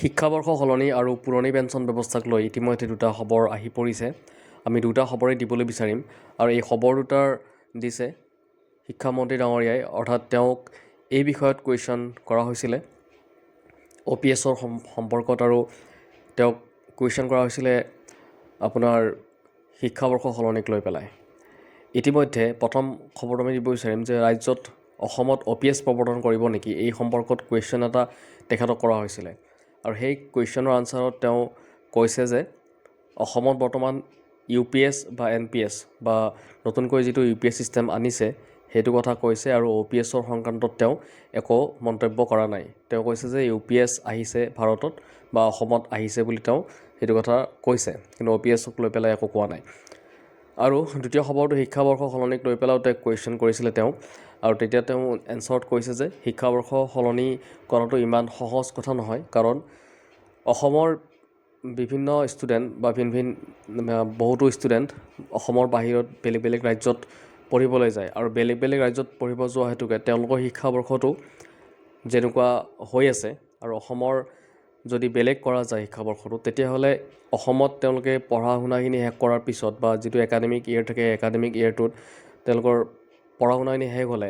শিক্ষাবৰ্ষ সলনি আৰু পুৰণি পেঞ্চন ব্যৱস্থাক লৈ ইতিমধ্যে দুটা খবৰ আহি পৰিছে। আমি দুটা খবৰেই দিবলৈ বিচাৰিম আৰু এই খবৰ দুটাৰ দিছে শিক্ষামন্ত্ৰী ডাঙৰীয়াই, অৰ্থাৎ তেওঁক এই বিষয়ত কুৱেশ্যন কৰা হৈছিলে OPSৰ সম্পৰ্কত, আৰু তেওঁক কুৱেশ্যন কৰা হৈছিলে আপোনাৰ শিক্ষাবৰ্ষ সলনিক লৈ পেলাই। ইতিমধ্যে প্ৰথম খবৰটো আমি দিব বিচাৰিম যে ৰাজ্যত অসমত OPS প্ৰৱৰ্তন কৰিব নেকি, এই সম্পৰ্কত কুৱেশ্যন এটা তেখেতক কৰা হৈছিলে। আৰু সেই কুৱেশ্যনৰ আনচাৰত তেওঁ কৈছে যে অসমত বৰ্তমান UPS বা NPS বা নতুনকৈ যিটো UPS ছিষ্টেম আনিছে সেইটো কথা কৈছে, আৰু OPSৰ সংক্ৰান্তত তেওঁ একো মন্তব্য কৰা নাই। তেওঁ কৈছে যে UPS আহিছে ভাৰতত বা অসমত আহিছে বুলি তেওঁ সেইটো কথা কৈছে, কিন্তু OPSক লৈ পেলাই একো কোৱা নাই। আৰু দ্বিতীয় খবৰটো শিক্ষাবৰ্ষ সলনিক লৈ পেলাইও তেওঁক কুৱেশ্যন কৰিছিলে তেওঁ, আৰু তেতিয়া তেওঁ এনচাৰত কৈছে যে শিক্ষাবৰ্ষ সলনি কৰাটো ইমান সহজ কথা নহয়, কাৰণ অসমৰ বিভিন্ন ষ্টুডেণ্ট বা বহুতো ষ্টুডেণ্ট অসমৰ বাহিৰত বেলেগ বেলেগ ৰাজ্যত পঢ়িবলৈ যায়, আৰু বেলেগ বেলেগ ৰাজ্যত পঢ়িব যোৱা হেতুকে তেওঁলোকৰ শিক্ষাবৰ্ষটো যেনেকুৱা হৈ আছে আৰু অসমৰ যদি বেলেগ কৰা যায় শিক্ষাবৰ্ষটো, তেতিয়াহ'লে অসমত তেওঁলোকে পঢ়া শুনাখিনি শেষ কৰাৰ পিছত বা যিটো একাডেমিক ইয়েৰ থাকে একাডেমিক ইয়েৰটোত তেওঁলোকৰ পঢ়া শুনাখিনি শেষ হ'লে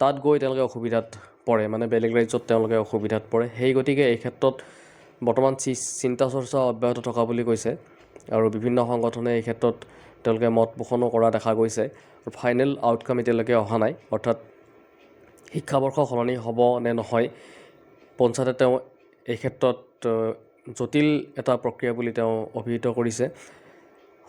তাত গৈ তেওঁলোকে অসুবিধাত পৰে, মানে বেলেগ ৰাজ্যত তেওঁলোকে অসুবিধাত পৰে। সেই গতিকে এই ক্ষেত্ৰত বৰ্তমান চিন্তা চৰ্চা অব্যাহত থকা বুলি কৈছে, আৰু বিভিন্ন সংগঠনে এই ক্ষেত্ৰত তেওঁলোকে মত পোষণো কৰা দেখা গৈছে। আৰু ফাইনেল আউটকাম এতিয়ালৈকে অহা নাই, অৰ্থাৎ শিক্ষাবৰ্ষ সলনি হ'ব নে নহয়। পঞ্চায়তে তেওঁ এই ক্ষেত্ৰত জটিল এটা প্ৰক্ৰিয়া বুলি তেওঁ অভিহিত কৰিছে।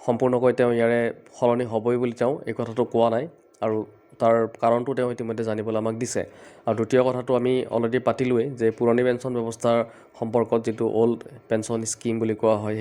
সম্পূৰ্ণকৈ তেওঁ ইয়াৰে সলনি হ'বই বুলি তেওঁ এই কথাটো কোৱা নাই, আৰু তাৰ কাৰণটো তেওঁ ইতিমধ্যে জানিবলৈ আমাক দিছে। আৰু দ্বিতীয় কথাটো আমি অলৰেডি পাতিলোৱেই যে পুৰণি পেঞ্চন ব্যৱস্থাৰ সম্পৰ্কত যিটো অল্ড পেঞ্চন স্কিম বুলি কোৱা হয়